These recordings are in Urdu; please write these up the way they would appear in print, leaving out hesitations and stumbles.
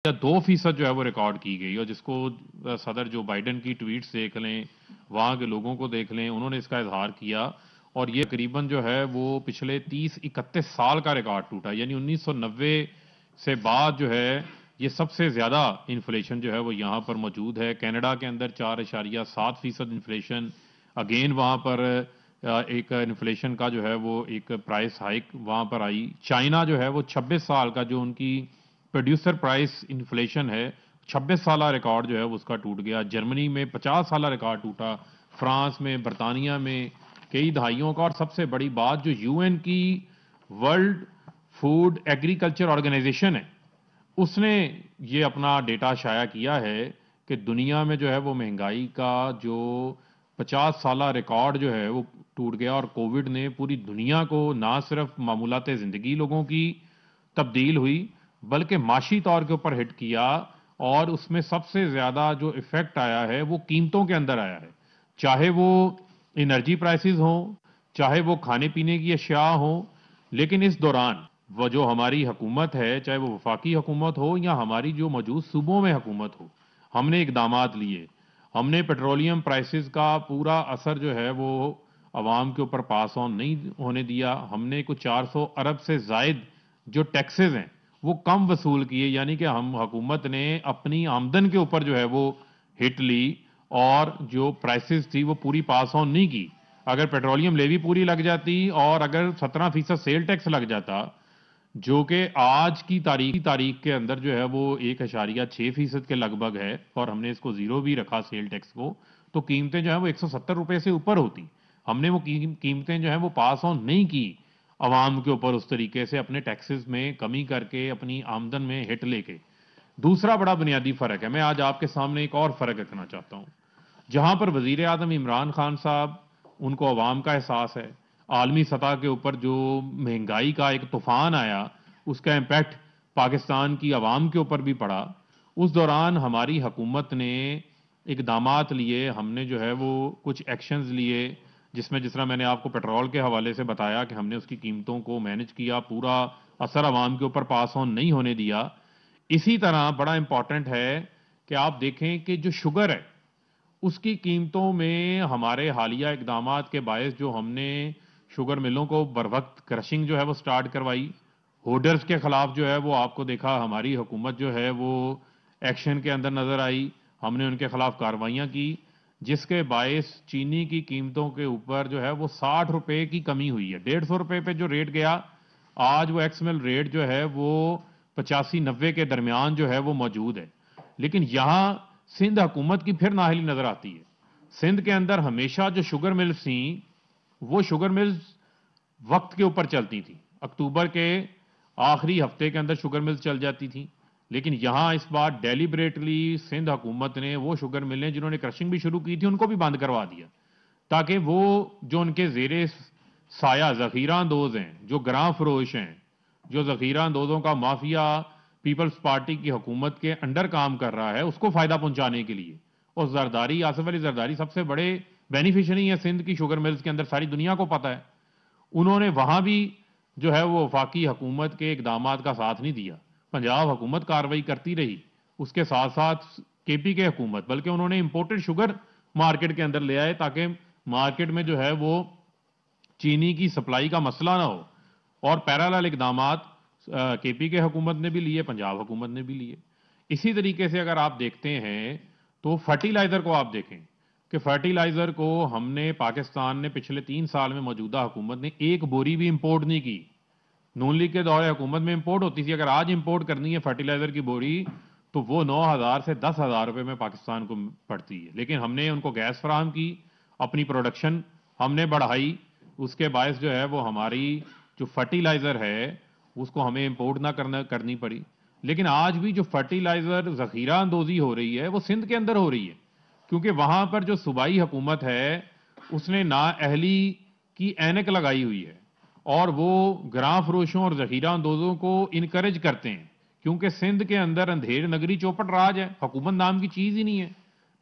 2% جو ہے وہ ریکارڈ کی گئی، اور جس کو صدر جو بائیڈن کی ٹویٹس دیکھ لیں، وہاں کے لوگوں کو دیکھ لیں، انہوں نے اس کا اظہار کیا، اور یہ تقریباً جو ہے وہ پچھلے 30-31 سال کا ریکارڈ ٹوٹا، یعنی 1990 سے بعد جو ہے یہ سب سے زیادہ انفلیشن جو ہے وہ یہاں پر موجود ہے۔ کینیڈا کے اندر 4.7% انفلیشن، اگین وہاں پر ایک انفلیشن کا جو ہے وہ ایک پرائس ہائیک وہاں پر آئی۔ چائنا جو ہے وہ 26 سال کا جو ان کی پروڈیوسر پرائس انفلیشن ہے، 26 سالہ ریکارڈ جو ہے اس کا ٹوٹ گیا۔ جرمنی میں 50 سالہ ریکارڈ ٹوٹا، فرانس میں، برطانیہ میں کئی دہائیوں کا، اور سب سے بڑی بات جو یو این کی ورلڈ فوڈ ایگریکلچر آرگنائزیشن ہے، اس نے یہ اپنا ڈیٹا شائع کیا ہے کہ دنیا میں جو ہے وہ مہنگائی کا جو 50 سالہ ریکارڈ جو ہے وہ ٹوٹ گیا، اور کووڈ نے پوری دنیا کو نہ صرف معمولات زندگی لوگوں کی تبدیل ہوئی بلکہ معاشی طور کے اوپر ہٹ کیا، اور اس میں سب سے زیادہ جو ایفیکٹ آیا ہے وہ قیمتوں کے اندر آیا ہے، چاہے وہ انرجی پرائسز ہوں، چاہے وہ کھانے پینے کی اشیاء ہوں۔ لیکن اس دوران وہ جو ہماری حکومت ہے، چاہے وہ وفاقی حکومت ہو یا ہماری جو موجود صوبوں میں حکومت ہو، ہم نے اقدامات لیے، ہم نے پیٹرولیم پرائسز کا پورا اثر جو ہے وہ عوام کے اوپر پاس آن نہیں ہونے دیا۔ ہم نے کچھ 400 ارب سے زائد جو ٹیکسز ہیں وہ کم وصول کیے، یعنی کہ ہم حکومت نے اپنی آمدن کے اوپر جو ہے وہ ہٹ لی، اور جو پرائسز تھی وہ پوری پاس آن نہیں کی۔ اگر پیٹرولیم لیوی پوری لگ جاتی اور اگر 17% سیل ٹیکس لگ جاتا، جو کہ آج کی تاریخ کے اندر جو ہے وہ 1.6% کے لگ بھگ ہے، اور ہم نے اس کو زیرو بھی رکھا سیل ٹیکس کو، تو قیمتیں جو ہیں وہ 170 روپے سے اوپر ہوتی۔ ہم نے وہ قیمتیں جو ہیں وہ پاس آن نہیں کی عوام کے اوپر اس طریقے سے، اپنے ٹیکسز میں کمی کر کے، اپنی آمدن میں ہٹ لے کے۔ دوسرا بڑا بنیادی فرق ہے، میں آج آپ کے سامنے ایک اور فرق رکھنا چاہتا ہوں۔ جہاں پر وزیر اعظم عمران خان صاحب، ان کو عوام کا احساس ہے، عالمی سطح کے اوپر جو مہنگائی کا ایک طوفان آیا، اس کا امپیکٹ پاکستان کی عوام کے اوپر بھی پڑا، اس دوران ہماری حکومت نے اقدامات لیے، ہم نے جو ہے وہ کچھ ایکشنز لیے، جس میں جس طرح میں نے آپ کو پیٹرول کے حوالے سے بتایا کہ ہم نے اس کی قیمتوں کو مینج کیا، پورا اثر عوام کے اوپر پاس آن نہیں ہونے دیا۔ اسی طرح بڑا امپورٹنٹ ہے کہ آپ دیکھیں کہ جو شوگر ہے، اس کی قیمتوں میں ہمارے حالیہ اقدامات کے باعث جو ہم نے شوگر ملوں کو بروقت کرشنگ جو ہے وہ سٹارٹ کروائی، ہولڈرز کے خلاف جو ہے وہ آپ کو دیکھا ہماری حکومت جو ہے وہ ایکشن کے اندر نظر آئی، ہم نے ان کے خلاف کارروائیاں کی، جس کے باعث چینی کی قیمتوں کے اوپر جو ہے وہ 60 روپے کی کمی ہوئی ہے۔ 150 روپے پہ جو ریٹ گیا، آج وہ ایکس مل ریٹ جو ہے وہ 85-90 کے درمیان جو ہے وہ موجود ہے۔ لیکن یہاں سندھ حکومت کی پھر نااہلی نظر آتی ہے۔ سندھ کے اندر ہمیشہ جو شوگر ملز تھیں، وہ شوگر ملز وقت کے اوپر چلتی تھیں، اکتوبر کے آخری ہفتے کے اندر شوگر ملز چل جاتی تھیں، لیکن یہاں اس بار ڈیلیبریٹلی سندھ حکومت نے وہ شوگر ملیں جنہوں نے کرشنگ بھی شروع کی تھی ان کو بھی بند کروا دیا، تاکہ وہ جو ان کے زیر سایہ ذخیرہ اندوز ہیں، جو گراں فروش ہیں، جو ذخیرہ اندوزوں کا مافیا پیپلز پارٹی کی حکومت کے انڈر کام کر رہا ہے، اس کو فائدہ پہنچانے کے لیے۔ اور زرداری، آصف علی زرداری سب سے بڑے بینیفیشری ہیں سندھ کی شوگر ملز کے اندر، ساری دنیا کو پتہ ہے۔ انہوں نے وہاں بھی جو ہے وہ وفاقی حکومت کے اقدامات کا ساتھ نہیں دیا، پنجاب حکومت کارروائی کرتی رہی، اس کے ساتھ ساتھ کے پی کے حکومت، بلکہ انہوں نے امپورٹڈ شوگر مارکیٹ کے اندر لے آئے تاکہ مارکیٹ میں جو ہے وہ چینی کی سپلائی کا مسئلہ نہ ہو، اور پیرالل اقدامات کے پی کے حکومت نے بھی لیے، پنجاب حکومت نے بھی لیے۔ اسی طریقے سے اگر آپ دیکھتے ہیں تو فرٹیلائزر کو آپ دیکھیں کہ فرٹیلائزر کو ہم نے پاکستان نے پچھلے 3 سال میں موجودہ حکومت نے ایک بوری بھی امپورٹ نہیں کی۔ نون لیگ کے دور حکومت میں امپورٹ ہوتی تھی، اگر آج امپورٹ کرنی ہے فرٹیلائزر کی بوری تو وہ 9,000 سے 10,000 روپے میں پاکستان کو پڑتی ہے، لیکن ہم نے ان کو گیس فراہم کی، اپنی پروڈکشن ہم نے بڑھائی، اس کے باعث جو ہے وہ ہماری جو فرٹیلائزر ہے اس کو ہمیں امپورٹ نہ کرنی پڑی۔ لیکن آج بھی جو فرٹیلائزر ذخیرہ اندوزی ہو رہی ہے وہ سندھ کے اندر ہو رہی ہے، کیونکہ وہاں پر جو صوبائی حکومت ہے اس نے نااہلی کی اینک لگائی ہوئی ہے، اور وہ گراں فروشوں اور ذخیرہ اندوزوں کو انکریج کرتے ہیں، کیونکہ سندھ کے اندر اندھیر نگری چوپٹ راج ہے، حکومت نام کی چیز ہی نہیں ہے،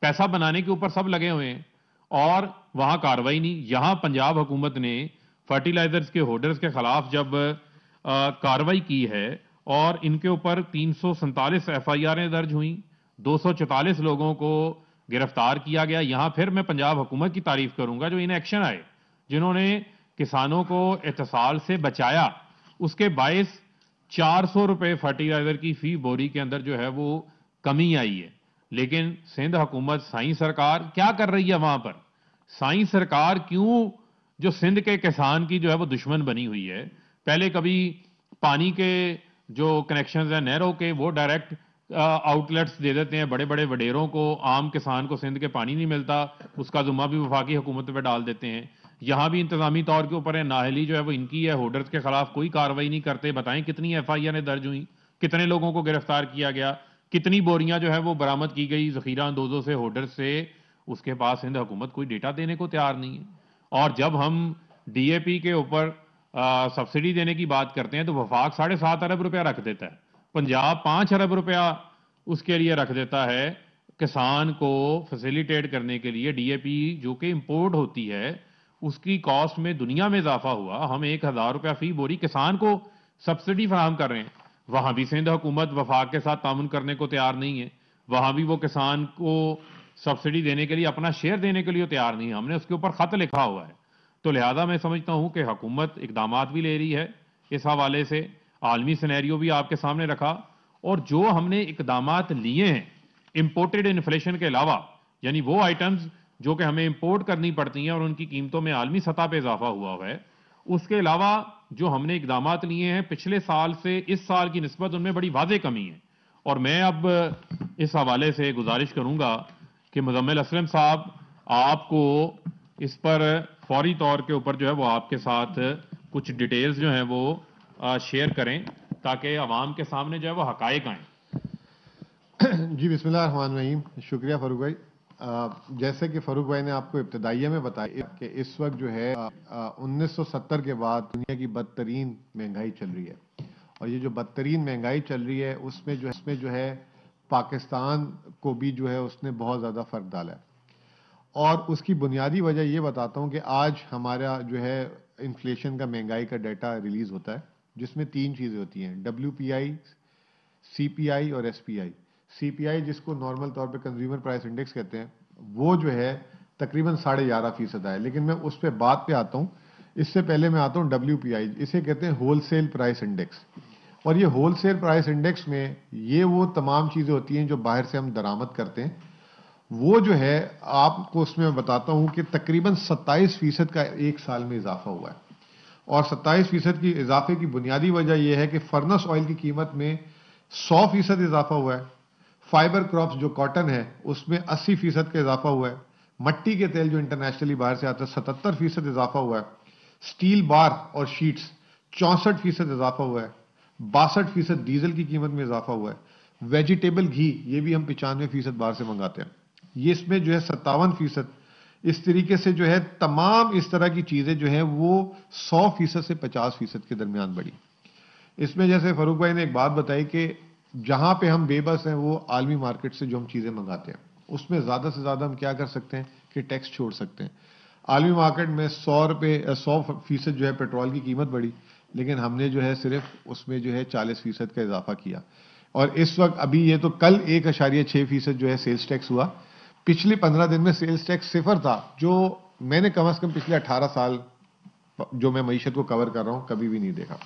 پیسہ بنانے کے اوپر سب لگے ہوئے ہیں، اور وہاں کاروائی نہیں۔ یہاں پنجاب حکومت نے فرٹیلائزرز کے ہولڈرز کے خلاف جب کاروائی کی ہے اور ان کے اوپر 347 FIR درج ہوئیں، 244 لوگوں کو گرفتار کیا گیا. یہاں پھر میں پنجاب حکومت کی تعریف کروں گا جو ان ایکشن آئے، جنہوں نے کسانوں کو اتصال سے بچایا. اس کے باعث 400 روپے فرٹیلائزر کی فی بوری کے اندر جو ہے وہ کمی آئی ہے. لیکن سندھ حکومت، سائیں سرکار کیا کر رہی ہے وہاں پر؟ سائیں سرکار کیوں جو سندھ کے کسان کی جو ہے وہ دشمن بنی ہوئی ہے؟ پہلے کبھی پانی کے جو کنیکشنز ہیں نہروں کے وہ ڈائریکٹ آؤٹ لیٹس دے دیتے ہیں بڑے بڑے وڈیروں کو، عام کسان کو سندھ کے پانی نہیں ملتا، اس کا ذمہ بھی وفاقی حکومت پہ ڈال دیتے ہیں. یہاں بھی انتظامی طور کے اوپر ہے، نااہلی جو ہے وہ ان کی ہے، ہولڈرز کے خلاف کوئی کارروائی نہیں کرتے. بتائیں کتنی FIR درج ہوئیں، کتنے لوگوں کو گرفتار کیا گیا، کتنی بوریاں جو ہے وہ برآمد کی گئی ذخیرہ اندوزوں سے، ہولڈرز سے. اس کے پاس سندھ حکومت کوئی ڈیٹا دینے کو تیار نہیں ہے. اور جب ہم DAP کے اوپر سبسڈی دینے کی بات کرتے ہیں تو وفاق 7.5 ارب روپیہ رکھ دیتا ہے، پنجاب 5 ارب روپیہ اس کے لیے رکھ دیتا ہے کسان کو فیسیلیٹیٹ کرنے کے لیے. DAP جو کہ امپورٹ ہوتی ہے اس کی کاسٹ میں دنیا میں اضافہ ہوا، ہم 1,000 روپیہ فی بوری کسان کو سبسڈی فراہم کر رہے ہیں. وہاں بھی سندھ حکومت وفاق کے ساتھ تعاون کرنے کو تیار نہیں ہے، وہاں بھی وہ کسان کو سبسڈی دینے کے لیے، اپنا شیئر دینے کے لیے تیار نہیں ہے. ہم نے اس کے اوپر خط لکھا ہوا ہے. تو لہذا میں سمجھتا ہوں کہ حکومت اقدامات بھی لے رہی ہے اس حوالے سے، عالمی سینیریو بھی آپ کے سامنے رکھا، اور جو ہم نے اقدامات لیے ہیں امپورٹڈ انفلیشن کے علاوہ، یعنی وہ آئٹمز جو کہ ہمیں امپورٹ کرنی پڑتی ہیں اور ان کی قیمتوں میں عالمی سطح پہ اضافہ ہوا ہے، اس کے علاوہ جو ہم نے اقدامات لیے ہیں پچھلے سال سے اس سال کی نسبت ان میں بڑی واضح کمی ہے. اور میں اب اس حوالے سے گزارش کروں گا کہ مزمل اسلم صاحب آپ کو اس پر فوری طور کے اوپر جو ہے وہ آپ کے ساتھ کچھ ڈیٹیلز جو ہیں وہ شیئر کریں تاکہ عوام کے سامنے جو ہے وہ حقائق آئیں. جی بسم اللہ الرحمن الرحیم. شکریہ فاروق بھائی. جیسے کہ فاروق بھائی نے آپ کو ابتدائیہ میں بتایا کہ اس وقت جو ہے 1970 کے بعد دنیا کی بدترین مہنگائی چل رہی ہے، اور یہ جو بدترین مہنگائی چل رہی ہے اس میں جو ہے پاکستان کو بھی جو ہے اس نے بہت زیادہ فرق ڈالا ہے. اور اس کی بنیادی وجہ یہ بتاتا ہوں کہ آج ہمارا جو ہے انفلیشن کا، مہنگائی کا ڈیٹا ریلیز ہوتا ہے جس میں 3 چیزیں ہوتی ہیں: WPI، CPI اور SPI. CPI جس کو نارمل طور پہ کنزیومر پرائس انڈیکس کہتے ہیں، وہ جو ہے تقریباً 11.5% ہے. لیکن میں اس پہ بات پہ آتا ہوں. اس سے پہلے میں آتا ہوں WPI، اسے کہتے ہیں ہول سیل پرائس انڈیکس. اور یہ ہول سیل پرائس انڈیکس میں یہ وہ تمام چیزیں ہوتی ہیں جو باہر سے ہم درآمد کرتے ہیں. وہ جو ہے آپ کو اس میں بتاتا ہوں کہ تقریباً 27% کا ایک سال میں اضافہ ہوا ہے. اور 27% کی اضافے کی بنیادی وجہ یہ ہے کہ فرنس آئل کی قیمت میں 100% اضافہ ہوا ہے. فائبر کراپس جو کاٹن ہے اس میں 80% کا اضافہ ہوا ہے. مٹی کے تیل جو انٹرنیشنلی باہر سے آتا ہے 77% اضافہ ہوا ہے. سٹیل بار اور شیٹس 64% اضافہ ہوا ہے. 62% ڈیزل کی قیمت میں اضافہ ہوا ہے. ویجیٹیبل گھی یہ بھی ہم 95% باہر سے منگاتے ہیں، یہ اس میں جو ہے 57%. اس طریقے سے جو ہے تمام اس طرح کی چیزیں جو ہیں وہ 100% سے 50% کے درمیان بڑھی. اس میں جیسے فاروق بھائی نے ایک بات بتائی کہ جہاں پہ ہم بے بس ہیں وہ عالمی مارکیٹ سے جو ہم چیزیں منگاتے ہیں اس میں زیادہ سے زیادہ ہم کیا کر سکتے ہیں کہ ٹیکس چھوڑ سکتے ہیں. عالمی مارکیٹ میں 100% جو ہے پیٹرول کی قیمت بڑھی، لیکن ہم نے جو ہے صرف اس میں جو ہے 40% کا اضافہ کیا. اور اس وقت ابھی یہ تو کل 1.6% جو ہے سیلز ٹیکس ہوا. پچھلے 15 دن میں سیلز ٹیکس 0 تھا، جو میں نے کم از کم پچھلے 18 سال جو میں معیشت کو کور کر رہا ہوں کبھی بھی نہیں دیکھا.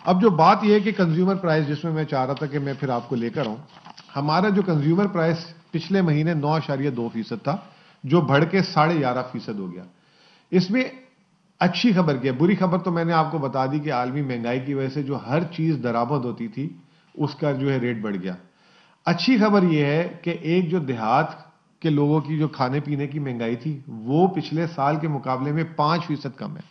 اب جو بات یہ ہے کہ کنزیومر پرائس، جس میں چاہ رہا تھا کہ میں پھر آپ کو لے کر آؤں، ہمارا جو کنزیومر پرائس پچھلے مہینے 9.2% تھا جو بڑھ کے 11.5% ہو گیا. اس میں اچھی خبر کیا، بری خبر تو میں نے آپ کو بتا دی کہ عالمی مہنگائی کی وجہ سے جو ہر چیز درآمد ہوتی تھی اس کا جو ہے ریٹ بڑھ گیا. اچھی خبر یہ ہے کہ ایک جو دیہات کے لوگوں کی جو کھانے پینے کی مہنگائی تھی وہ پچھلے سال کے مقابلے میں 5% کم ہے.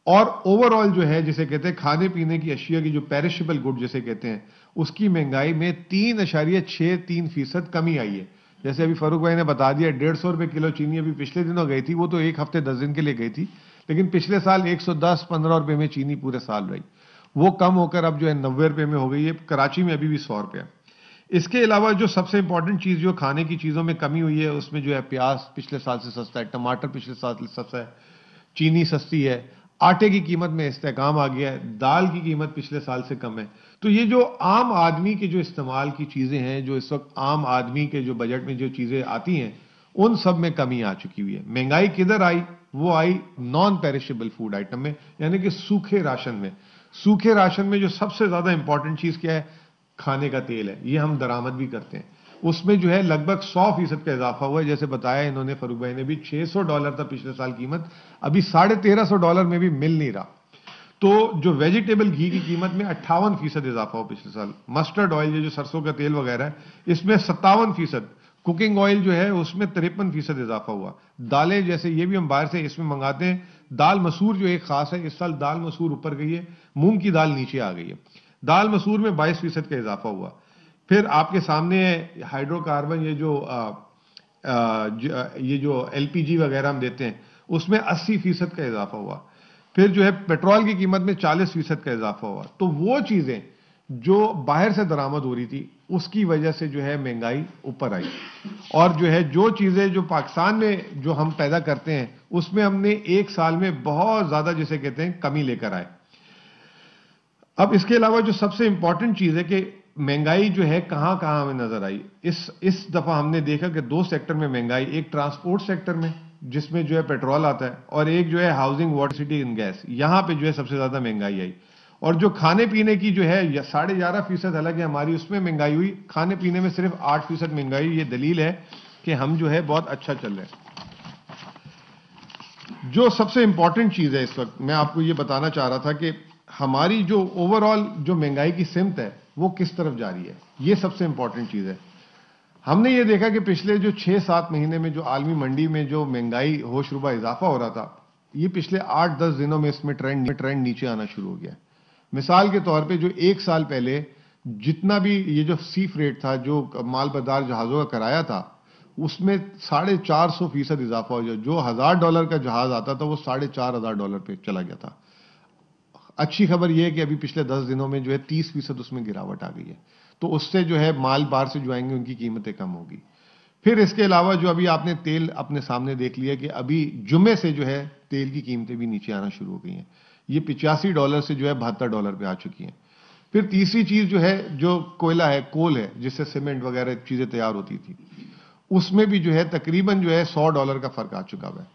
اور اوور آل جو ہے جسے کہتے ہیں کھانے پینے کی اشیاء کی جو پیرشیبل گڈ جسے کہتے ہیں، اس کی مہنگائی میں 3.63% کمی آئی ہے. جیسے ابھی فاروق بھائی نے بتا دیا 150 روپے کلو چینی ابھی پچھلے دنوں گئی تھی، وہ تو ایک ہفتے 10 دن کے لیے گئی تھی، لیکن پچھلے سال 110-15 روپے میں چینی پورے سال رہی. وہ کم ہو کر اب جو ہے 90 روپے میں ہو گئی ہے. کراچی میں ابھی بھی 100 روپے ہے. اس کے علاوہ جو سب سے امپورٹنٹ چیز جو کھانے کی چیزوں میں کمی ہوئی ہے اس میں جو ہے پیاز پچھلے سال سے سستا ہے، ٹماٹر پچھلے سال سے سستا ہے، چینی سستی ہے، آٹے کی قیمت میں استحکام آ گیا ہے، دال کی قیمت پچھلے سال سے کم ہے. تو یہ جو عام آدمی کے جو استعمال کی چیزیں ہیں، جو اس وقت عام آدمی کے جو بجٹ میں جو چیزیں آتی ہیں، ان سب میں کمی آ چکی ہوئی ہے. مہنگائی کدھر آئی؟ وہ آئی نان پیرشیبل فوڈ آئٹم میں، یعنی کہ سوکھے راشن میں. سوکھے راشن میں جو سب سے زیادہ امپورٹنٹ چیز کیا ہے؟ کھانے کا تیل ہے. یہ ہم درآمد بھی کرتے ہیں. اس میں جو ہے لگ بھگ 100% کا اضافہ ہوا ہے. جیسے بتایا انہوں نے، فاروق بھائی نے بھی، $600 تھا پچھلے سال قیمت، ابھی $1350 میں بھی مل نہیں رہا. تو جو ویجیٹیبل گھی کی قیمت میں 58% اضافہ ہوا پچھلے سال. مسٹرڈ آئل، یہ جو سرسوں کا تیل وغیرہ ہے، اس میں 57%. کوکنگ آئل جو ہے اس میں 53% اضافہ ہوا. دالیں جیسے یہ بھی ہم باہر سے اس میں منگاتے ہیں. دال مسور جو ایک خاص ہے، اس سال دال مسور اوپر گئی ہے، مونگ کی دال نیچے آ گئی ہے. دال مسور میں 22% کا اضافہ ہوا. پھر آپ کے سامنے ہائیڈرو کاربن، یہ جو LPG وغیرہ ہم دیتے ہیں، اس میں 80% کا اضافہ ہوا. پھر جو ہے پیٹرول کی قیمت میں 40% کا اضافہ ہوا. تو وہ چیزیں جو باہر سے درآمد ہو رہی تھی، اس کی وجہ سے جو ہے مہنگائی اوپر آئی. اور جو ہے جو چیزیں جو پاکستان میں جو ہم پیدا کرتے ہیں، اس میں ہم نے ایک سال میں بہت زیادہ، جسے کہتے ہیں، کمی لے کر آئے. اب اس کے علاوہ جو سب سے امپورٹنٹ چیز ہے کہ مہنگائی جو ہے کہاں کہاں ہمیں نظر آئی. اس دفعہ ہم نے دیکھا کہ 2 سیکٹر میں مہنگائی. ایک ٹرانسپورٹ سیکٹر میں، جس میں جو ہے پیٹرول آتا ہے، اور ایک جو ہے housing, water, city and gas. یہاں پہ جو ہے سب سے زیادہ مہنگائی آئی. اور جو کھانے پینے کی جو ہے 11.5%، حالانکہ ہماری اس میں مہنگائی ہوئی، کھانے پینے میں صرف 8% مہنگائی ہوئی. یہ دلیل ہے کہ ہم جو ہے بہت اچھا چل رہے ہیں. جو سب سے امپورٹنٹ چیز ہے اس وقت، میں آپ کو یہ بتانا چاہ رہا تھا کہ ہماری جو اوورآل جو مہنگائی کی سمت ہے وہ کس طرف جاری ہے. یہ سب سے امپورٹنٹ چیز ہے. ہم نے یہ دیکھا کہ پچھلے جو 6-7 مہینے میں جو عالمی منڈی میں جو مہنگائی ہوش ربا اضافہ ہو رہا تھا، یہ پچھلے 8-10 دنوں میں اس میں ٹرینڈ نیچے آنا شروع ہو گیا. مثال کے طور پہ جو 1 سال پہلے جتنا بھی یہ جو سی فریٹ تھا، جو مال بردار جہازوں کا کرایہ تھا، اس میں 450% اضافہ ہو گیا. جو $1000 کا جہاز آتا تھا، وہ $4500 پہ چلا گیا تھا. اچھی خبر یہ ہے کہ ابھی پچھلے 10 دنوں میں جو ہے 30% اس میں گراوٹ آ گئی ہے. تو اس سے جو ہے مال باہر سے جو آئیں گے ان کی قیمتیں کم ہوگی. پھر اس کے علاوہ جو ابھی آپ نے تیل اپنے سامنے دیکھ لیا کہ ابھی جمعے سے جو ہے تیل کی قیمتیں بھی نیچے آنا شروع ہو گئی ہیں. یہ $85 سے جو ہے $72 پہ آ چکی ہیں. پھر تیسری چیز جو ہے، جو کوئلہ ہے، کول ہے، جس سے سیمنٹ وغیرہ چیزیں تیار ہوتی تھی، اس میں بھی جو ہے تقریباً جو ہے $100 کا فرق آ چکا ہوا ہے.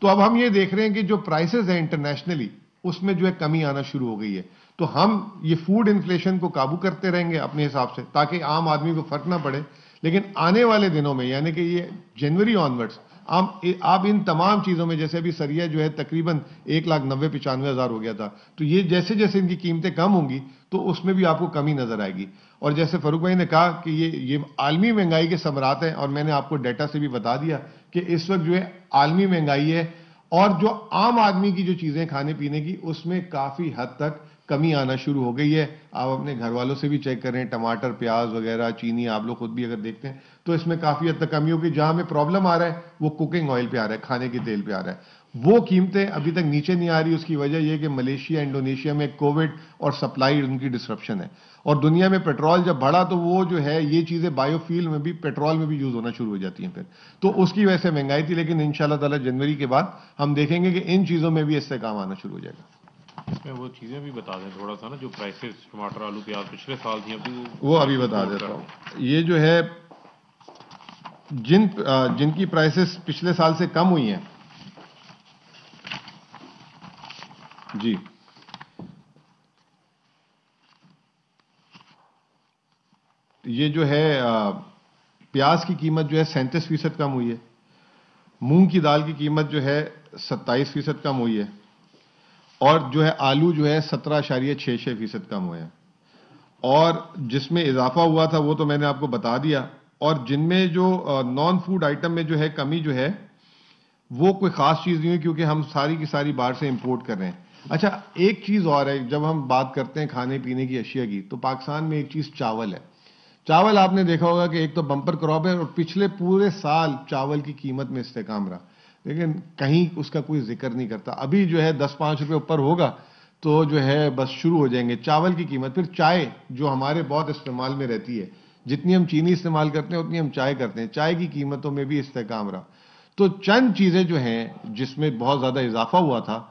تو اب ہم یہ دیکھ رہے ہیں کہ جو پرائسز ہیں انٹرنیشنلی، اس میں جو ہے کمی آنا شروع ہو گئی ہے. تو ہم یہ فوڈ انفلیشن کو قابو کرتے رہیں گے اپنے حساب سے، تاکہ عام آدمی کو فرق نہ پڑے. لیکن آنے والے دنوں میں، یعنی کہ یہ جنوری آنورڈز، آپ ان تمام چیزوں میں، جیسے ابھی سریا جو ہے تقریباً 1,90,95,000 ہو گیا تھا، تو یہ جیسے جیسے ان کی قیمتیں کم ہوں گی تو اس میں بھی آپ کو کمی نظر آئے گی. اور جیسے فاروق بھائی نے کہا کہ یہ عالمی مہنگائی کے ثمرات ہیں، اور میں نے آپ کو ڈیٹا سے بھی بتا دیا کہ اس وقت جو ہے عالمی مہنگائی ہے، اور جو عام آدمی کی جو چیزیں کھانے پینے کی، اس میں کافی حد تک کمی آنا شروع ہو گئی ہے. آپ اپنے گھر والوں سے بھی چیک کریں، ٹماٹر، پیاز وغیرہ، چینی، آپ لوگ خود بھی اگر دیکھتے ہیں تو اس میں کافی حد تک کمی ہوگی. جہاں ہمیں پرابلم آ رہا ہے وہ کوکنگ آئل پہ آ رہا ہے، کھانے کے تیل پہ آ رہا ہے. وہ قیمتیں ابھی تک نیچے نہیں آ رہی. اس کی وجہ یہ کہ ملیشیا، انڈونیشیا میں کووڈ اور سپلائی ان کی ڈسرپشن ہے. اور دنیا میں پیٹرول جب بڑھا تو وہ جو ہے یہ چیزیں بایو فیل میں بھی، پیٹرول میں بھی یوز ہونا شروع ہو جاتی ہیں پھر. تو اس کی وجہ سے مہنگائی تھی. لیکن انشاءاللہ تعالی جنوری کے بعد ہم دیکھیں گے کہ ان چیزوں میں بھی اس سے کام آنا شروع ہو جائے گا. اس میں وہ چیزیں بھی بتا دیں تھوڑا سا نا، جو پرائسز ٹماٹر، آلو، پیاز پچھلے سال تھی، وہ ابھی بتا دیتا ہوں. یہ جو ہے جن کی پرائسز پچھلے سال سے کم ہوئی ہیں، جی، یہ جو ہے پیاز کی قیمت جو ہے 37% کم ہوئی ہے. مونگ کی دال کی قیمت جو ہے 27% کم ہوئی ہے. اور جو ہے آلو جو ہے 17.66% کم ہوئے ہیں. اور جس میں اضافہ ہوا تھا وہ تو میں نے آپ کو بتا دیا. اور جن میں جو نان فوڈ آئٹم میں جو ہے کمی جو ہے، وہ کوئی خاص چیز نہیں ہے، کیونکہ ہم ساری کی ساری باہر سے امپورٹ کر رہے ہیں. اچھا، ایک چیز اور ہے، جب ہم بات کرتے ہیں کھانے پینے کی اشیاء کی، تو پاکستان میں ایک چیز چاول ہے. چاول آپ نے دیکھا ہوگا کہ ایک تو بمپر کراپ ہے، اور پچھلے پورے سال چاول کی قیمت میں استحکام رہا، لیکن کہیں اس کا کوئی ذکر نہیں کرتا. ابھی جو ہے 10-5 روپے اوپر ہوگا تو جو ہے بس شروع ہو جائیں گے چاول کی قیمت. پھر چائے جو ہمارے بہت استعمال میں رہتی ہے، جتنی ہم چینی استعمال کرتے ہیں اتنی ہم چائے کرتے ہیں، چائے کی قیمتوں میں بھی استحکام رہا. تو چند چیزیں جو ہیں جس میں بہت زیادہ اضافہ ہوا تھا،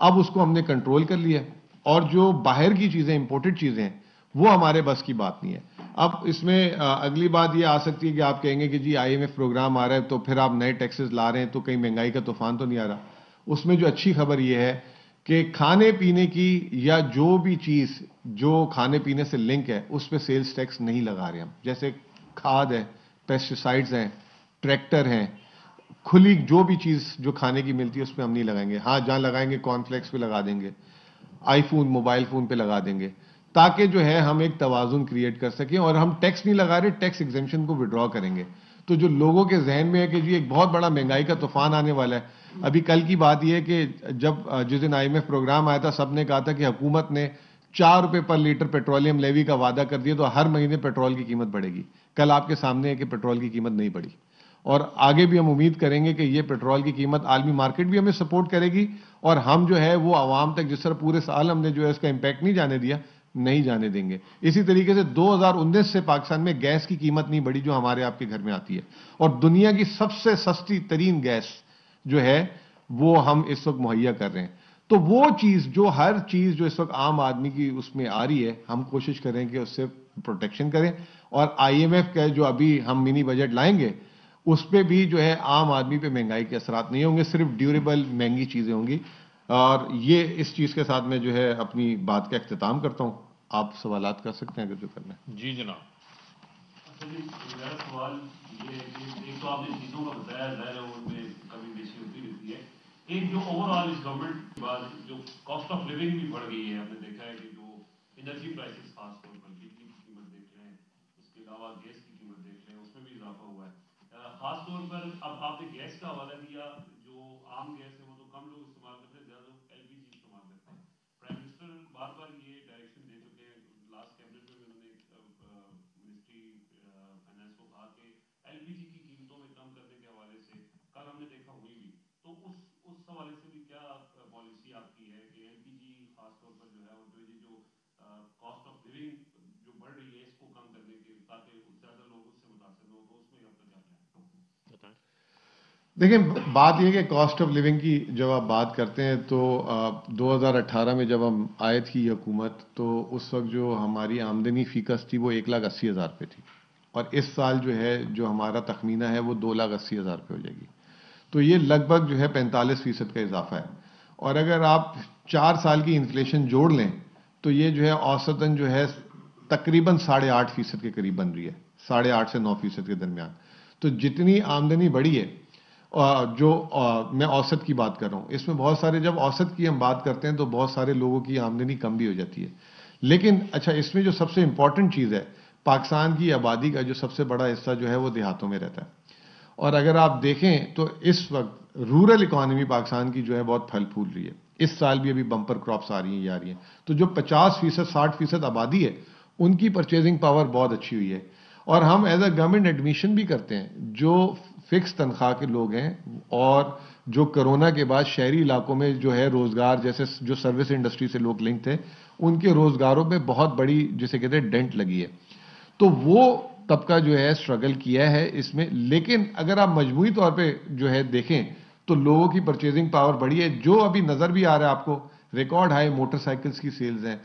اب اس کو ہم نے کنٹرول کر لیا. اور جو باہر کی چیزیں، امپورٹڈ چیزیں ہیں، وہ ہمارے بس کی بات نہیں ہے. اب اس میں اگلی بات یہ آ سکتی ہے کہ آپ کہیں گے کہ جی IMF پروگرام آ رہا ہے تو پھر آپ نئے ٹیکسز لا رہے ہیں تو کہیں مہنگائی کا طوفان تو نہیں آ رہا. اس میں جو اچھی خبر یہ ہے کہ کھانے پینے کی یا جو بھی چیز جو کھانے پینے سے لنک ہے اس پہ سیلز ٹیکس نہیں لگا رہے ہم. جیسے کھاد ہے, پیسٹیسائڈز ہیں, ٹریکٹر ہیں, کھلی جو بھی چیز جو کھانے کی ملتی ہے اس پہ ہم نہیں لگائیں گے. ہاں جہاں لگائیں گے کارن فلیکس پہ لگا دیں گے, آئی فون موبائل فون پہ لگا دیں گے, تاکہ جو ہے ہم ایک توازن کریٹ کر سکیں. اور ہم ٹیکس نہیں لگا رہے, ٹیکس ایگزمپشن کو وڈرا کریں گے. تو جو لوگوں کے ذہن میں ہے کہ جی ایک بہت بڑا مہنگائی کا طوفان آنے والا ہے. ابھی کل کی بات یہ ہے کہ جس دن IMF پروگرام آیا تھا سب نے کہا تھا کہ حکومت نے 4 روپے پر لیٹر پیٹرولیم لیوی کا وعدہ کر دیا تو ہر مہینے پیٹرول کی قیمت بڑھے گی. کل آپ کے سامنے ہے کہ پیٹرول کی قیمت نہیں بڑھی, اور آگے بھی ہم امید کریں گے کہ یہ پیٹرول کی قیمت عالمی مارکیٹ بھی ہمیں سپورٹ کرے گی, اور ہم جو ہے وہ عوام تک جس طرح پورے سال ہم نے جو ہے اس کا امپیکٹ نہیں جانے دیا, نہیں جانے دیں گے. اسی طریقے سے 2019 سے پاکستان میں گیس کی قیمت نہیں بڑھی جو ہمارے آپ کے گھر میں آتی ہے, اور دنیا کی سب سے سستی ترین گیس جو ہے وہ ہم اس وقت مہیا کر رہے ہیں. تو وہ چیز جو ہر چیز جو اس وقت عام آدمی کی اس میں آ رہی ہے ہم کوشش کریں کہ اس سے پروٹیکشن کریں. اور IMF کا جو ابھی ہم منی بجٹ لائیں گے اس پہ بھی جو ہے عام آدمی پہ مہنگائی کے اثرات نہیں ہوں گے, صرف ڈیوریبل مہنگی چیزیں ہوں گی. اور یہ اس چیز کے ساتھ میں جو ہے اپنی بات کا اختتام کرتا ہوں. آپ سوالات کر سکتے ہیں اگر جو کرنا ہے. جی جناب. میرا سوال یہ ہے کہ ایک تو آپ نے چیزوں کا بتایا, ظاہر ہے ان میں کمی بیشی ہوتی رہتی ہے. ایک جو اوور آل اس گورنمنٹ کے بعد جو کاسٹ آف لیونگ بھی بڑھ گئی ہے, ہم نے دیکھا ہے کہ جو انرجی پرائسز خاص طور پر بجلی کی قیمت دیکھ لیں, اس کے علاوہ گیس کی قیمت دیکھ لیں, اس میں بھی اضافہ ہوا ہے. خاص طور پر اب آپ نے گیس کا حوالہ دیا, جو عام گیس ہے وہ تو کم لوگ استعمال کرتے ہیں, زیادہ لوگ LPG استعمال کرتے ہیں. پرائم منسٹر بار بار یہ ڈائریکشن دے چکے ہیں, لاسٹ کیبنٹ میں انہوں نے منسٹری فائنانس کو کہا کہ LPG کی قیمتوں میں کم کرنے کے حوالے سے کل ہم نے دیکھا ہوئی بھی. تو اس حوالے سے بھی کیا پالیسی آپ کی ہے کہ LPG خاص طور پر جو ہے اور جو کاسٹ آف لیونگ جو بڑھ رہی ہے اس کو کم کرنے کے تاکہ زیادہ لوگ اس سے متاثر ہوں, تو اس میں اب تک کیا پلان؟ دیکھیں بات یہ کہ کاسٹ آف لیونگ کی جب آپ بات کرتے ہیں تو 2018 میں جب ہم آئے تھی حکومت تو اس وقت جو ہماری آمدنی فی کس تھی وہ 1,80,000 روپے تھی, اور اس سال جو ہے جو ہمارا تخمینہ ہے وہ 2,80,000 روپے ہو جائے گی. تو یہ لگ بھگ جو ہے 45% کا اضافہ ہے. اور اگر آپ 4 سال کی انفلیشن جوڑ لیں تو یہ جو ہے اوسطاً جو ہے تقریباً 8.5% کے قریب بن رہی ہے, 8.5 سے 9% کے درمیان. تو جتنی آمدنی بڑھی ہے, جو میں اوسط کی بات کر رہا ہوں, اس میں بہت سارے جب اوسط کی ہم بات کرتے ہیں تو بہت سارے لوگوں کی آمدنی کم بھی ہو جاتی ہے. لیکن اچھا اس میں جو سب سے امپورٹنٹ چیز ہے, پاکستان کی آبادی کا جو سب سے بڑا حصہ جو ہے وہ دیہاتوں میں رہتا ہے. اور اگر آپ دیکھیں تو اس وقت رورل اکانومی پاکستان کی جو ہے بہت پھل پھول رہی ہے. اس سال بھی ابھی بمپر کراپس آ رہی ہیں, یہ آ رہی ہیں. تو جو 50%, 60% آبادی ہے ان کی پرچیزنگ پاور بہت اچھی ہوئی ہے. اور ہم ایز اے گورنمنٹ ایڈمیشن بھی کرتے ہیں جو فکس تنخواہ کے لوگ ہیں اور جو کرونا کے بعد شہری علاقوں میں جو ہے روزگار, جیسے جو سروس انڈسٹری سے لوگ لنک تھے, ان کے روزگاروں میں بہت بڑی جسے کہتے ہیں ڈینٹ لگی ہے. تو وہ طبقہ جو ہے اسٹرگل کیا ہے اس میں. لیکن اگر آپ مجموعی طور پہ جو ہے دیکھیں تو لوگوں کی پرچیزنگ پاور بڑھی ہے. جو ابھی نظر بھی آ رہا ہے آپ کو, ریکارڈ ہائی موٹر سائیکلز کی سیلز ہیں.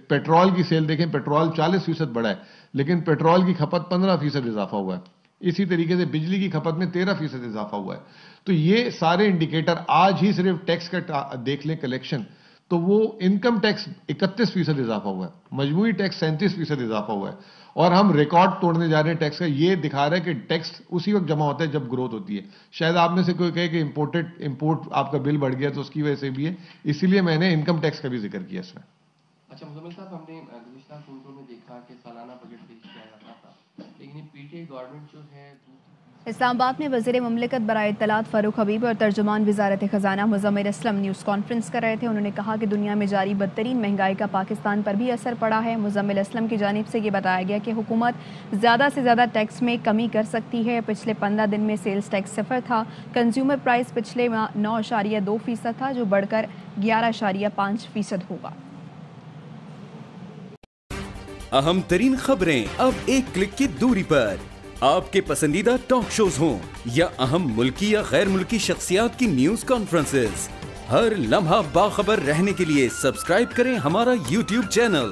پیٹرول کی سیل دیکھیں, پیٹرول 40% بڑھا ہے لیکن پیٹرول کی کھپت 15% اضافہ ہوا ہے. اسی طریقے سے بجلی کی کھپت میں 13% اضافہ ہوا ہے. تو یہ سارے انڈیکیٹر, آج ہی صرف ٹیکس کا دیکھ لیں کلیکشن, تو وہ انکم ٹیکس 31% اضافہ ہوا ہے, مجموعی ٹیکس 37% اضافہ ہوا ہے, اور ہم ریکارڈ توڑنے جا رہے ہیں ٹیکس کا. یہ دکھا رہا ہے کہ ٹیکس اسی وقت جمع ہوتا ہے جب گروتھ ہوتی ہے. شاید آپ میں سے کوئی کہے کہ امپورٹ آپ کا بل بڑھ گیا تو اس کی وجہ سے بھی ہے, اسی لیے میں نے انکم ٹیکس کا بھی ذکر کیا اس میں. اچھا مزمل صاحب, ہم نے گزشتہ کنٹرول میں دیکھا کہ سالانہ بجٹ پیش کیا جاتا تھا, لیکن PTI گورنمنٹ جو ہے. اسلام آباد میں وزیر مملکت برائے اطلاعات فاروق حبیب اور ترجمان وزارت خزانہ مزمل اسلم نیوز کانفرنس کر رہے تھے. انہوں نے کہا کہ دنیا میں جاری بدترین مہنگائی کا پاکستان پر بھی اثر پڑا ہے. مزمل اسلم کی جانب سے یہ بتایا گیا کہ حکومت زیادہ سے زیادہ ٹیکس میں کمی کر سکتی ہے. پچھلے 15 دن میں سیلز ٹیکس 0 تھا. کنزیومر پرائس پچھلے 9.2% تھا جو بڑھ کر 11.5% ہوگا. اہم ترین خبریں اب ایک کلک کی دوری پر. آپ کے پسندیدہ ٹاک شوز ہوں یا اہم ملکی یا غیر ملکی شخصیات کی نیوز کانفرنسز, ہر لمحہ باخبر رہنے کے لیے سبسکرائب کریں ہمارا YouTube چینل.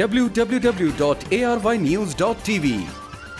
www.arYnews.tv।